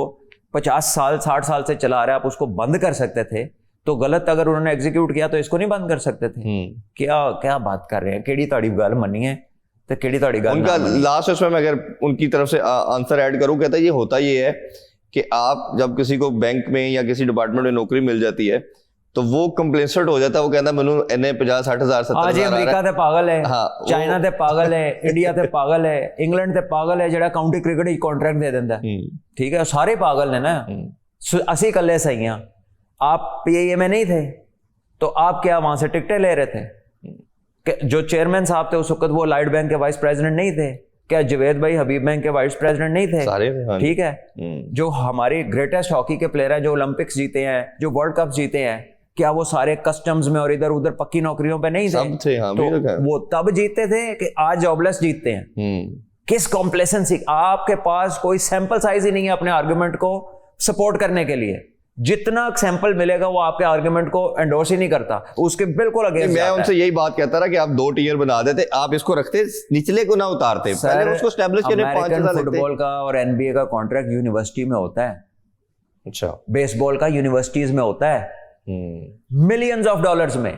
50 साल 60 साल से चला रहे, आप उसको बंद कर सकते थे, तो गलत अगर उन्होंने एग्जीक्यूट किया तो इसको नहीं बंद कर सकते थे। क्या बात कर रहे हैं, केड़ी ताड़ी गल मनी है तो केड़ी ताड़ी गल। उनका लास्ट उसमें मैं अगर उनकी तरफ से आंसर ऐड करूं, कहता है ये होता ये है कि आप जब किसी को बैंक में या किसी डिपार्टमेंट में नौकरी मिल जाती है तो वो कंप्लेसेंट हो जाता है, वो कहता है मैनू इन्ने 50-60 हजार 70 हजार। अमेरिका ते पागल है, हाँ, चाइना ते पागल है, इंडिया ते पागल है, इंग्लैंड ते पागल है जेड़ा काउंटी क्रिकेट ही कॉन्ट्रैक्ट दे देंदा है। ठीक है, सारे पागल ने ना, असी कल्ले सही हैं। आप पीआईए में नहीं थे तो आप क्या वहां से टिकटें ले रहे थे? जो चेयरमैन साहब थे उस वक्त वो लाइट बैंक के वाइस प्रेसिडेंट नहीं थे क्या? जवेद भाई हबीब बैंक के वाइस प्रेसिडेंट नहीं थे? सारे। ठीक है, जो हमारे ग्रेटेस्ट हॉकी के प्लेयर हैं, जो ओलंपिक्स जीते हैं, जो वर्ल्ड कप जीते हैं, क्या वो सारे कस्टम्स में और इधर उधर पक्की नौकरियों पे नहीं थे? सब थे। हाँ, तो वो तब जीते थे कि आज जॉबलेस जीतते हैं। किस कॉम्प्लेसेंसी? आपके पास कोई सैंपल साइज ही नहीं है अपने आर्गुमेंट को सपोर्ट करने के लिए। जितना सैंपल मिलेगा वो आपके आर्गुमेंट को एंडोर्स ही नहीं करता, उसके बिल्कुल अगेंस्ट। मैं उनसे यही बात कहता रहा कि आप 2 टियर बना देते, आप इसको रखते, निचले को ना उतारते, पहले उसको एस्टैब्लिश करने 5 साल लगते। फुटबॉल का और एनबीए का कॉन्ट्रैक्ट यूनिवर्सिटी में होता है। अच्छा, बेसबॉल का यूनिवर्सिटीज में होता है, मिलियंस ऑफ डॉलर्स में।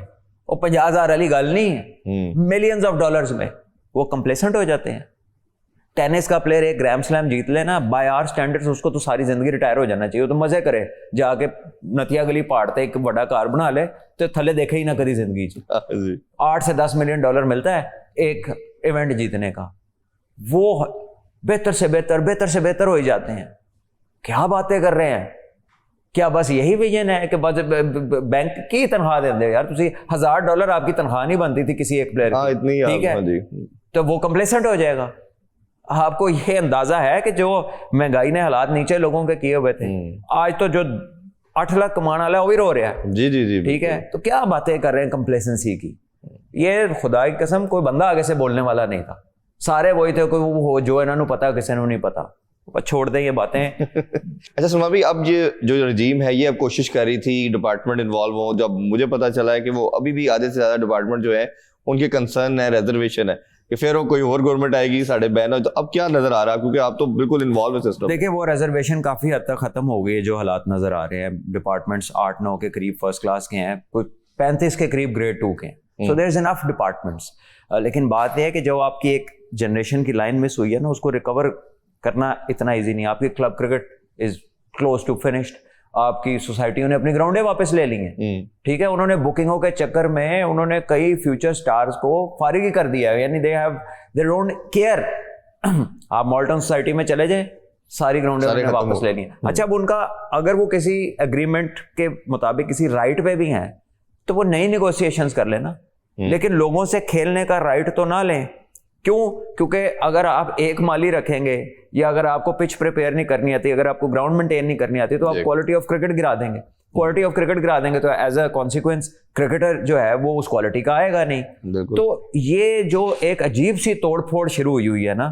वो 50,000 वाली गल नहीं है, मिलियंस ऑफ डॉलर्स में वो कंप्लेसेंट हो जाते हैं। टेनिस का प्लेयर एक ग्रैंड स्लैम जीत लेना, बाय आवर स्टैंडर्ड्स उसको तो सारी जिंदगी रिटायर हो जाना चाहिए। तो मजे करे, जाके नतिया गली पहाड़ एक बड़ा कार बना ले तो थले देखे ही ना करी जिंदगी च। 8 से 10 मिलियन डॉलर मिलता है एक इवेंट जीतने का। वो बेहतर से बेहतर हो ही जाते हैं। क्या बातें कर रहे हैं? क्या बस यही विजन है कि बस बैंक की तनख्वाह दे दे? यार तुसी $1000 आपकी तनख्वाह नहीं बनती थी किसी एक प्लेयर की, इतनी। ठीक है, तो वो कंप्लेसेंट हो जाएगा। आपको ये अंदाजा है कि जो महंगाई ने हालात नीचे लोगों के किए हुए थे, आज तो जो 8 लाख कमाने वाला है वो भी रो रहा है। जी जी जी, ठीक है, तो क्या बातें कर रहे हैं कंप्लेसेंसी की? ये खुदा की कसम कोई बंदा आगे से बोलने वाला नहीं था, सारे वही थे, कोई वो जो इन्होंने पता किसी ने नहीं पता। छोड़ दें ये बातें। अच्छा सुमा भी, अब ये जो रजीम है ये अब कोशिश कर रही थी डिपार्टमेंट इन्वॉल्व हो। जब मुझे पता चला है कि वो अभी भी आधे से ज्यादा डिपार्टमेंट जो है उनके कंसर्न है, रिजर्वेशन है कि फिर वो कोई और गवर्नमेंट आएगी साढ़े बैन हो, तो अब क्या नजर आ रहा है? क्योंकि आप तो बिल्कुल इन्वॉल्व है सिस्टम। देखिए वो रिजर्वेशन काफी हद तक खत्म हो गई है, जो हालात नजर आ रहे हैं। डिपार्टमेंट्स 8-9 के करीब फर्स्ट क्लास के हैं, कोई 35 के करीब ग्रेड 2 के हैं। So there is enough departments. लेकिन बात यह है कि जो आपकी एक जनरेशन की लाइन मिस हुई है ना, उसको रिकवर करना इतना इजी नहीं। आपकी club cricket is close to finished, आपकी सोसाइटियों ने अपनी ग्राउंडें वापस ले ली हैं। ठीक है, उन्होंने बुकिंगों के चक्कर में उन्होंने कई फ्यूचर स्टार्स को फारिग ही कर दिया है, यानी दे डोंट केयर। आप मॉल्टन सोसाइटी में चले जाए, सारी ग्राउंडें उन्होंने वापस ले ली हैं। अच्छा, अब उनका अगर वो किसी एग्रीमेंट के मुताबिक किसी राइट पे भी हैं तो वो नई नेगोशिएशंस कर लेना, लेकिन लोगों से खेलने का राइट तो ना लें। क्यों? क्योंकि अगर आप एक माली रखेंगे या अगर आपको पिच प्रिपेयर नहीं करनी आती, अगर आपको ग्राउंड मेंटेन नहीं करनी आती, तो आप क्वालिटी ऑफ क्रिकेट गिरा देंगे। क्वालिटी ऑफ क्रिकेट गिरा देंगे तो एज अ कॉन्सिक्वेंस क्रिकेटर जो है वो उस क्वालिटी का आएगा नहीं। बिल्कुल। तो ये जो एक अजीब सी तोड़ फोड़ शुरू हुई है ना,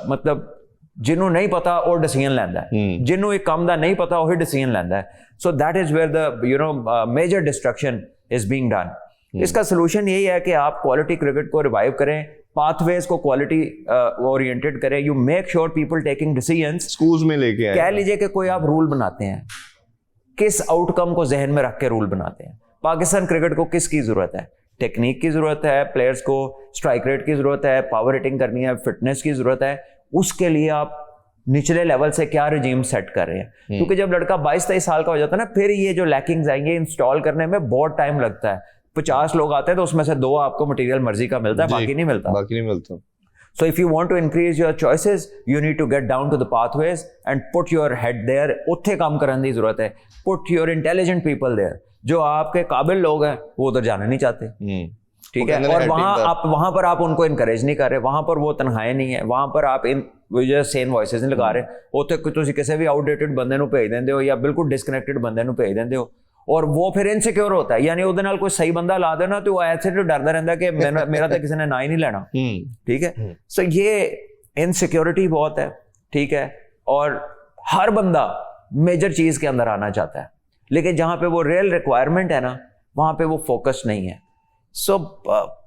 मतलब जिन्हों नहीं पता और डिसीजन लेंदा है, जिन्हों एक काम दा नहीं पता वही डिसीजन लेंदा है। So that is where the major destruction is being done. इसका सोल्यूशन यही है कि आप क्वालिटी क्रिकेट को रिवाइव करें, पाथवेज को क्वालिटी ओरिएंटेड करें, you make sure people taking decisions schools में लेके आए। कह लीजिए कि कोई आप रूल बनाते हैं, किस आउटकम को जहन में रख के रूल बनाते हैं। पाकिस्तान क्रिकेट को किसकी जरूरत है? टेक्निक की जरूरत है, प्लेयर्स को स्ट्राइक रेट की जरूरत है, पावर हिटिंग करनी है, फिटनेस की जरूरत है। उसके लिए आप निचले लेवल से क्या रिजीम सेट कर रहे हैं? क्योंकि जब लड़का 22-23 साल का हो जाता है ना, फिर ये जो लैकिंग्स आएंगे इंस्टॉल करने में बहुत टाइम लगता है। 50 लोग आते हैं तो उसमें से 2 आपको मटेरियल मर्जी का मिलता है, बाकी नहीं मिलता। So if you want to increase your choices, you need to get down to the pathways and put your head there. उत्थे काम करने की जरूरत है। Put your intelligent people there. जो आपके काबिल लोग हैं वो उधर जाना नहीं चाहते, ठीक है, और वहां पर आप उनको इनकरेज नहीं कर रहे, वहां पर वो तनहाएं नहीं है, वहां पर आप इन सेन वॉइसेस नहीं लगा रहे। उत्थे तुसी किसी भी आउटडेटेड बंदे नूं भेज देंदे हो या बिल्कुल डिस्कनेक्टेड बंदे नूं भेज देंदे हो, और वो फिर इनसिक्योर होता है। यानी उहदे नाल कोई सही बंदा ला देना तो वो ऐसे तो डरदा रहंदा कि मेरा तो किसी ने ना ही नहीं लेना, ठीक है। सो ये इनसिक्योरिटी बहुत है, ठीक है, और हर बंदा मेजर चीज के अंदर आना चाहता है, लेकिन जहां पे वो रियल रिक्वायरमेंट है ना वहां पे वो फोकस नहीं है। सो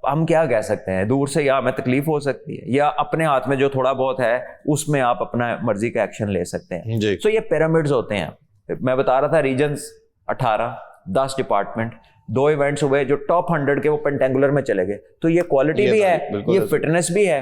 हम क्या कह सकते हैं, दूर से या हमें तकलीफ हो सकती है या अपने हाथ में जो थोड़ा बहुत है उसमें आप अपना मर्जी का एक्शन ले सकते हैं। सो ये पिरामिड्स होते हैं। मैं बता रहा था रीजन्स 18, 10 डिपार्टमेंट, 2 इवेंट्स हुए जो टॉप 100 के वो पेंटेंगुलर में चले गए। तो ये क्वालिटी भी है, ये फिटनेस भी है,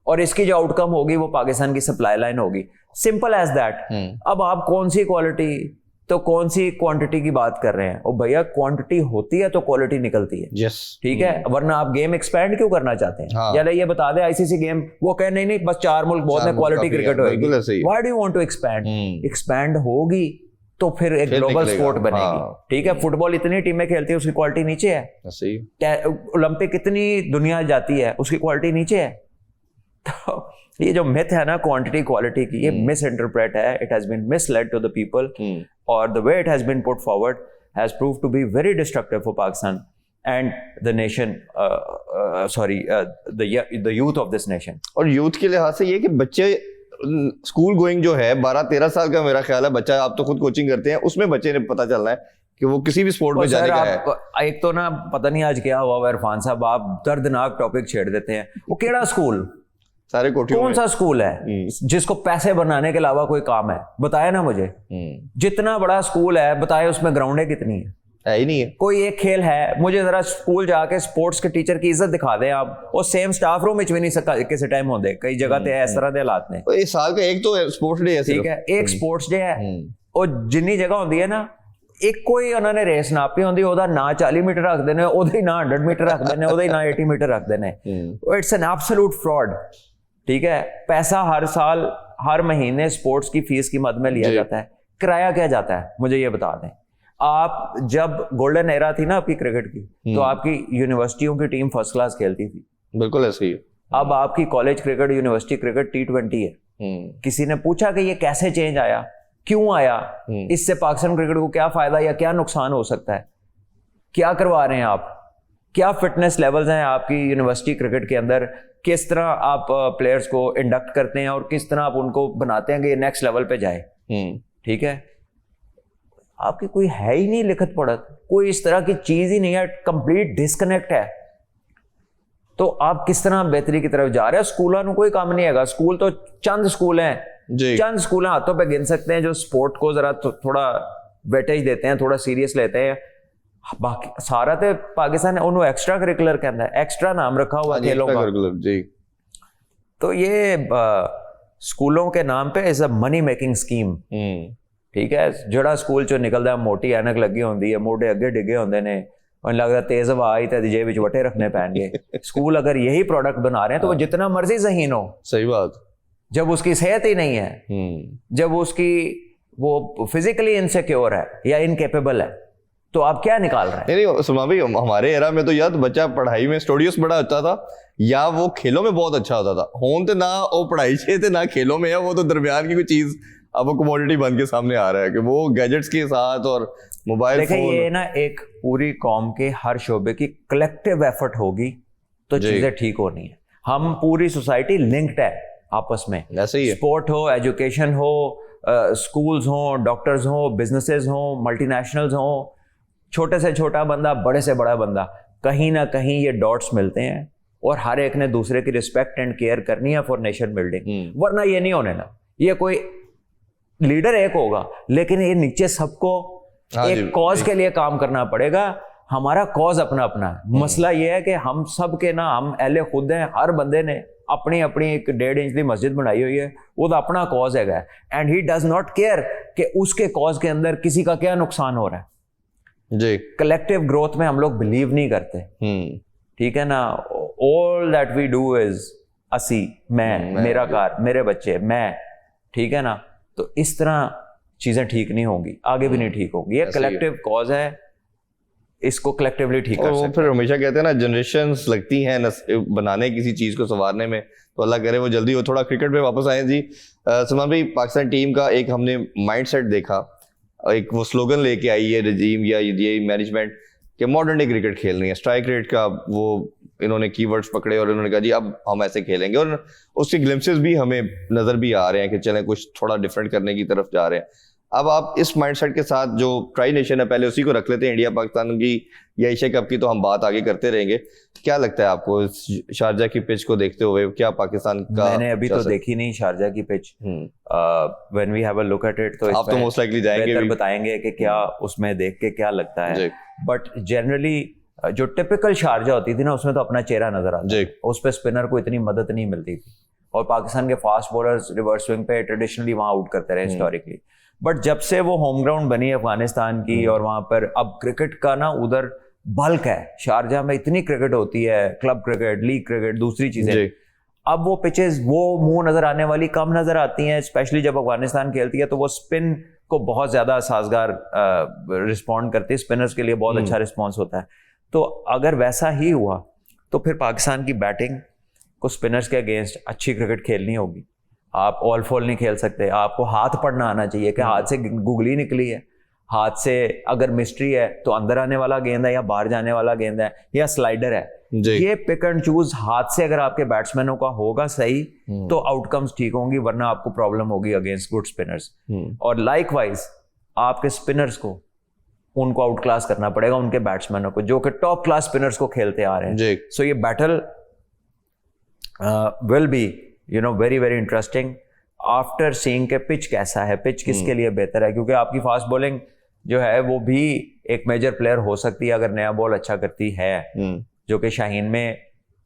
और इसकी जो आउटकम होगी वो पाकिस्तान की सप्लाई लाइन होगी। Simple as that. अब आप कौन सी क्वालिटी तो कौन सी क्वांटिटी की बात कर रहे हैं? और भैया क्वांटिटी होती है तो क्वालिटी निकलती है, yes. ठीक है, वरना आप गेम एक्सपैंड क्यों करना चाहते हैं? हाँ. या ये बता दे आईसीसी गेम, वो कहे नहीं बस 4 मुल्क बहुत है, क्वालिटी क्रिकेट होगी। Why do you want to expand? Expand होगी तो फिर एक ग्लोबल स्पोर्ट बनेगी, ठीक है। फुटबॉल इतनी टीमें खेलती है उसकी क्वालिटी नीचे है, ओलंपिक इतनी दुनिया जाती है उसकी क्वालिटी नीचे है। तो ये जो मिथ है ना क्वांटिटी क्वालिटी की, ये मिस इंटरप्रेट है, it has been misled to the people, और the way it has been put forward has proved to be very destructive for Pakistan and the nation, the youth of this nation. और youth के लिहाज से ये कि बच्चे school going जो है 12-13 साल का मेरा ख्याल है बच्चा, आप तो खुद कोचिंग करते हैं, उसमें बच्चे ने पता चलना है कि वो किसी भी स्पोर्ट में जाने का है। एक तो ना पता नहीं आज क्या हुआ इरफान साहब, आप दर्दनाक टॉपिक छेड़ देते हैं। वो केड़ा स्कूल, सारे कौन सा स्कूल है जिसको पैसे बनाने के अलावा कोई काम है? बताया ना मुझे। जितना बड़ा स्कूल है बताए उसमें ग्राउंडें कितनी है ही नहीं है। कोई एक खेल है, मुझे जरा स्कूल जाके स्पोर्ट्स के टीचर की इज्जत दिखा दें आप, और सेम स्टाफ रूम में भी नहीं सका किसी टाइम होते, कई जगह ते इस तरह के हालात ने। इस साल का एक तो स्पोर्ट्स डे है, ठीक है, एक स्पोर्ट्स डे है, और जिन्नी जगह होती है ना एक कोई उन्होंने रेस नापी होंदी, ओदा ना 40 मीटर रख देने, ओदे ना 100 मीटर रख देने, ओदे ना 80 मीटर रख देने। इट्स एन एब्सोल्यूट फ्रॉड, ठीक है। पैसा हर साल हर महीने स्पोर्ट्स की फीस की मद में लिया जाता है, किराया क्या जाता है मुझे ये बता दें। आप जब गोल्डन एरा थी ना आपकी क्रिकेट की, तो आपकी यूनिवर्सिटियों की टीम फर्स्ट क्लास खेलती थी, बिल्कुल ऐसे ही है। अब आपकी college cricket, university cricket T20 है। किसी ने पूछा कि ये कैसे चेंज आया, क्यों आया, इससे पाकिस्तान क्रिकेट को क्या फायदा या क्या नुकसान हो सकता है, क्या करवा रहे हैं आप, क्या फिटनेस लेवल्स हैं आपकी यूनिवर्सिटी क्रिकेट के अंदर, किस तरह आप प्लेयर्स को इंडक्ट करते हैं और किस तरह आप उनको बनाते हैं कि ये नेक्स्ट लेवल पे जाए, ठीक है। आपकी कोई है ही नहीं लिखत पढ़त, कोई इस तरह की चीज ही नहीं है, कंप्लीट डिस्कनेक्ट है। तो आप किस तरह बेहतरी की तरफ जा रहे हैं? स्कूलों में कोई काम नहीं है। स्कूल तो चंद स्कूल हैं, चंद स्कूल हाथों पे गिन सकते हैं जो स्पोर्ट को जरा थोड़ा वेटेज देते हैं, थोड़ा सीरियस लेते हैं। बाकी सारा तो पाकिस्तान उन्होंने एक्स्ट्रा करिकुलर कहता है, एक्स्ट्रा नाम रखा हुआ खेलों का जी। तो ये स्कूलों के नाम पे is a money making scheme, ठीक है। जड़ा स्कूल चो निकलदा मोटी ऐनक लगी होंदी है, मोटे अगे डिगे होंदे ने, और लगता तेज हवा आई तो जेब विच वटे रखने पैणगे। स्कूल अगर यही प्रोडक्ट बना रहे हैं तो वो जितना मर्जी ज़हीन हो, सही बात, जब उसकी सेहत ही नहीं है, जब उसकी वो फिजिकली इनसिक्योर है या इनकेपेबल है, तो आप क्या निकाल रहे हैं? नहीं सुमा भाई, हमारे एरा में तो यार बच्चा पढ़ाई में स्टूडियोस बड़ा अच्छा था या वो खेलों में बहुत अच्छा होता था। होन तो ना वो पढ़ाई से थे ना खेलों में है, वो तो दरमियान की कोई चीज अब वो कमोडिटी बन के सामने आ रहा है कि वो गैजेट्स के साथ और मोबाइल देखिए फोन। ये ना एक पूरी कौम के हर शोबे की कलेक्टिव एफर्ट होगी तो चीजें ठीक होनी है। हम पूरी सोसाइटी लिंक्ड है आपस में, ऐसे ही है। स्पोर्ट हो, एजुकेशन हो, स्कूल्स हो, डॉक्टर्स हो, बिजनेसेस हो, मल्टीनेशनल्स हो, छोटे से छोटा बंदा, बड़े से बड़ा बंदा, कहीं ना कहीं ये डॉट्स मिलते हैं और हर एक ने दूसरे की रिस्पेक्ट एंड केयर करनी है फॉर नेशन बिल्डिंग। वरना ये नहीं होने ना, ये कोई लीडर एक होगा लेकिन ये नीचे सबको एक कॉज के लिए काम करना पड़ेगा। हमारा कॉज अपना अपना है। मसला ये है कि हम सब के ना, हम अहले खुद हैं, हर बंदे ने अपनी अपनी एक 1.5 इंच की मस्जिद बनाई हुई है, वो तो अपना कॉज है and he does not care कि उसके कॉज के अंदर किसी का क्या नुकसान हो रहा है जी। कलेक्टिव ग्रोथ में हम लोग बिलीव नहीं करते, ठीक है ना। All that we do is असी, मैं, मेरा कार, मेरे बच्चे, मैं, ठीक है ना। तो इस तरह चीजें ठीक नहीं होंगी, आगे भी नहीं ठीक होगी। ये कलेक्टिव कॉज है, इसको कलेक्टिवली ठीक कर सकते हैं। फिर हमेशा कहते हैं ना, जनरेशंस लगती हैं बनाने किसी चीज को संवारने में, तो अल्लाह करे वो जल्दी हो। थोड़ा क्रिकेट पे वापस आए जी। सलमान भाई, पाकिस्तान टीम का एक हमने माइंडसेट देखा, एक वो स्लोगन लेके आई है रजीम या ये मैनेजमेंट कि मॉडर्न डे क्रिकेट खेलनी है। स्ट्राइक रेट का वो इन्होंने कीवर्ड्स पकड़े और इन्होंने कहा जी अब हम ऐसे खेलेंगे, और उसके ग्लिम्पसेस भी हमें नजर भी आ रहे हैं कि चलें कुछ थोड़ा डिफरेंट करने की तरफ जा रहे हैं। अब आप इस माइंडसेट के साथ, जो ट्राई नेशन है पहले उसी को रख लेते हैं, इंडिया पाकिस्तान की या एशिया कप की तो हम बात आगे करते रहेंगे। क्या लगता है आपको शारजा की पिच को देखते हुए, क्या पाकिस्तान का? मैंने अभी तो देखी नहीं शारजा की pitch, when we have a look at it तो आप तो मोस्ट लाइकली जाएंगे, बताएंगे कि क्या उसमें देख के क्या लगता है। बट जनरली जो टिपिकल शारजा होती थी ना, उसमें तो अपना चेहरा नजर आता है, उस पे स्पिनर को इतनी मदद नहीं मिलती थी, और पाकिस्तान के फास्ट बॉलर्स रिवर्स स्विंग पे ट्रेडिशनली वहां आउट करते रहे हिस्टोरिकली। बट जब से वो होम ग्राउंड बनी है अफगानिस्तान की, और वहां पर अब क्रिकेट का ना उधर बल्क है, शारजा में इतनी क्रिकेट होती है, क्लब क्रिकेट, लीग क्रिकेट, दूसरी चीजें, अब वो पिचेस वो मुंह नजर आने वाली कम नजर आती हैं। स्पेशली जब अफगानिस्तान खेलती है तो वो स्पिन को बहुत ज्यादा साजगार रिस्पॉन्ड करती है, स्पिनर्स के लिए बहुत अच्छा रिस्पॉन्स होता है। तो अगर वैसा ही हुआ तो फिर पाकिस्तान की बैटिंग को स्पिनर्स के अगेंस्ट अच्छी क्रिकेट खेलनी होगी। आप ऑल फॉल नहीं खेल सकते, आपको हाथ पढ़ना आना चाहिए कि हाथ से गुगली निकली है, हाथ से अगर मिस्ट्री है तो अंदर आने वाला गेंद है या बाहर जाने वाला गेंद है या स्लाइडर है। ये पिक एंड चूज हाथ से अगर आपके बैट्समैनों का होगा सही तो आउटकम्स ठीक होंगी, वरना आपको प्रॉब्लम होगी अगेंस्ट गुड स्पिनर्स। और लाइकवाइज आपके स्पिनर्स को उनको आउट क्लास करना पड़ेगा, उनके बैट्समैनों को जो कि टॉप क्लास स्पिनर्स को खेलते आ रहे हैं। सो ये battle will be very very interesting after seeing के पिच कैसा है, पिच किसके लिए बेहतर है, क्योंकि आपकी फास्ट बॉलिंग जो है वो भी एक मेजर प्लेयर हो सकती है अगर नया बॉल अच्छा करती है। जो कि शाहीन में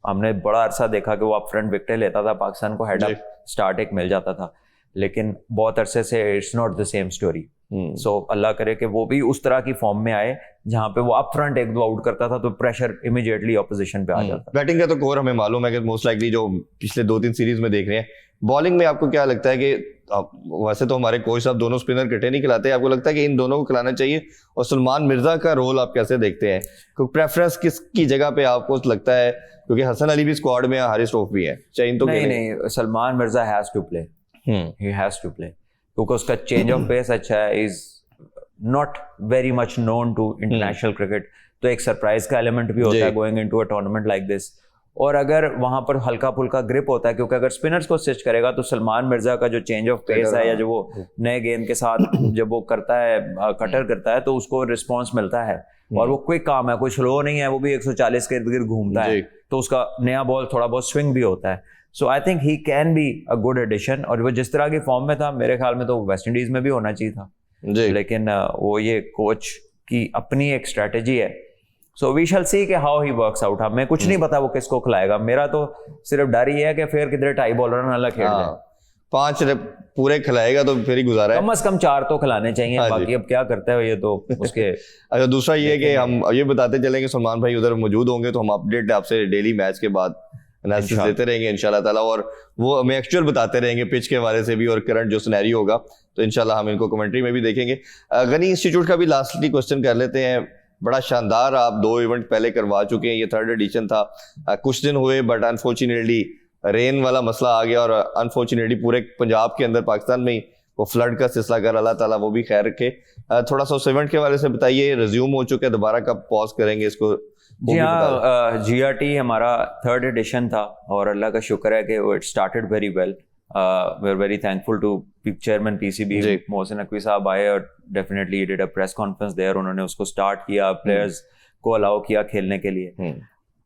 हमने बड़ा अरसा देखा कि वो अप फ्रंट विकेट लेता था, पाकिस्तान को हेड अप स्टार्ट एक मिल जाता था, लेकिन बहुत अरसे से it's not the same story. So अल्लाह करे कि वो भी उस तरह की फॉर्म में आए जहां पे वो अप फ्रंट एक दो आउट करता था तो प्रेशर इमीडिएटली ऑपोजिशन पे आ जाता। बैटिंग का तो कोर हमें मालूम है कि मोस्ट लाइकली जो पिछले 2-3 सीरीज में देख रहे हैं, बॉलिंग में आपको क्या लगता है कि वैसे तो हमारे कोच साहब दोनों स्पिनर इकट्ठे नहीं खिलाते, आपको लगता है कि इन दोनों को खिलाना चाहिए? और सलमान मिर्जा का रोल आप कैसे देखते हैं? क्योंकि प्रेफरेंस किसकी जगह पे आपको लगता है? क्योंकि हसन अली भी स्क्वाड में है, हारिस रऊफ भी है, चाहिए तो नहीं, Salman Mirza has to play, he has to play, क्योंकि उसका चेंज ऑफ पेस अच्छा है, is not very much known to international cricket, तो एक सरप्राइज का एलिमेंट भी होता है going into a tournament like this. और अगर वहां पर हल्का फुल्का ग्रिप होता है, क्योंकि अगर स्पिनर्स को असिस्ट करेगा तो सलमान मिर्जा का जो चेंज ऑफ पेस है या जो वो नए गेंद के साथ जब वो करता है, कटर करता है, तो उसको रिस्पॉन्स मिलता है और वो क्विक काम है, कोई स्लो नहीं है, वो भी 140 के इर्द गिर्द घूमता है, तो उसका नया बॉल थोड़ा बहुत स्विंग भी होता है। So I think he can be a good addition, और वो जिस तरह की फॉर्म में था मेरे ख्याल में तो वेस्ट इंडीज में भी होना चाहिए था, लेकिन वो ये कोच की अपनी एक स्ट्रेटेजी है। सो वी शैल सी कि हाउ ही वर्क्स आउट। हमें कुछ नहीं पता वो किसको खिलाएगा, मेरा तो सिर्फ डर ही है कि फिर किधर टाई बॉलर ना खेल जाए। 5 पूरे खिलाएगा तो फिर ही गुजारा है, कम से कम 4 तो खिलाने चाहिए। बाकी अब क्या करते हैं ये तो उसके अच्छा, दूसरा ये है कि हम ये बताते चलें कि सलमान भाई उधर मौजूद होंगे तो हम अपडेट आपसे डेली मैच के बाद एनालिसिस देते रहेंगे इंशाल्लाह ताला, और वो हमें एक्चुअल बताते रहेंगे पिच के बारे से भी और करंट जो सिनेरियो होगा, तो इंशाल्लाह हम इनको कमेंट्री में भी देखेंगे। गनी इंस्टीट्यूट का भी लास्टली क्वेश्चन कर लेते हैं। बड़ा शानदार आप 2 इवेंट पहले करवा चुके हैं, ये 3rd एडिशन था, कुछ दिन हुए बट अनफॉर्चुनेटली रेन वाला मसला आ गया और अनफॉर्चुनेटली पूरे पंजाब के अंदर, पाकिस्तान में ही वो फ्लड का सिलसिला कर, अल्लाह ताला वो भी खैर रखे। थोड़ा सा उस इवेंट के बारे से बताइए, रिज्यूम हो चुके हैं, दोबारा कब पॉज करेंगे इसको? जी हाँ, GRT हमारा 3rd एडिशन था और अल्लाह का शुक्र है कि it started very well. We are very thankful to chairman PCB Mohsin Naqvi साहब आए और definitely did a press conference there. उन्होंने उसको स्टार्ट किया, प्लेयर्स को अलाउ किया खेलने के लिए।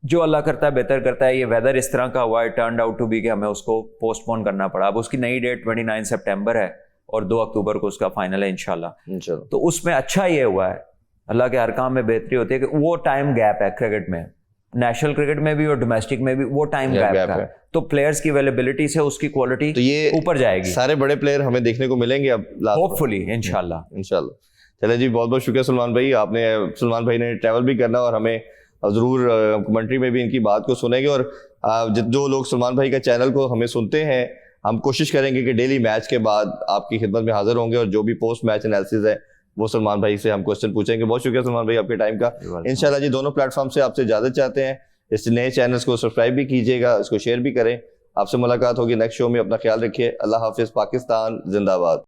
जो अल्लाह करता है बेहतर करता है। ये वेदर इस तरह का हुआ, it turned out to be कि हमें उसको पोस्टपोन करना पड़ा। अब उसकी नई डेट 29 सितंबर है और 2 अक्टूबर को उसका फाइनल है इंशाल्लाह। तो उसमें अच्छा ये हुआ है, अल्लाह के हर काम में बेहतरी होती है कि वो टाइम गैप है क्रिकेट में, नेशनल क्रिकेट में भी और डोमेस्टिक में भी वो टाइम गैप है। तो प्लेयर्स की अवेलेबिलिटी से उसकी क्वालिटी तो ये ऊपर जाएगी। सारे बड़े प्लेयर हमें देखने को मिलेंगे अब होपफुली, इंशाल्लाह। चले जी, बहुत बहुत शुक्रिया सलमान भाई। सलमान भाई ने ट्रैवल भी करना और हमें जरूर कमेंट्री में भी इनकी बात को सुनेंगे। और जो लोग सलमान भाई का चैनल को हमें सुनते हैं, हम कोशिश करेंगे कि डेली मैच के बाद आपकी खिदमत में हाजिर होंगे और जो भी पोस्ट मैच एनालिसिस है वो सलमान भाई से हम क्वेश्चन पूछेंगे। बहुत शुक्रिया सलमान भाई आपके टाइम का। इंशाल्लाह जी दोनों प्लेटफॉर्म से आपसे इजाजत चाहते हैं। इस नए चैनल्स को सब्सक्राइब भी कीजिएगा, इसको शेयर भी करें। आपसे मुलाकात होगी नेक्स्ट शो में। अपना ख्याल रखिए। अल्लाह हाफिज। पाकिस्तान जिंदाबाद।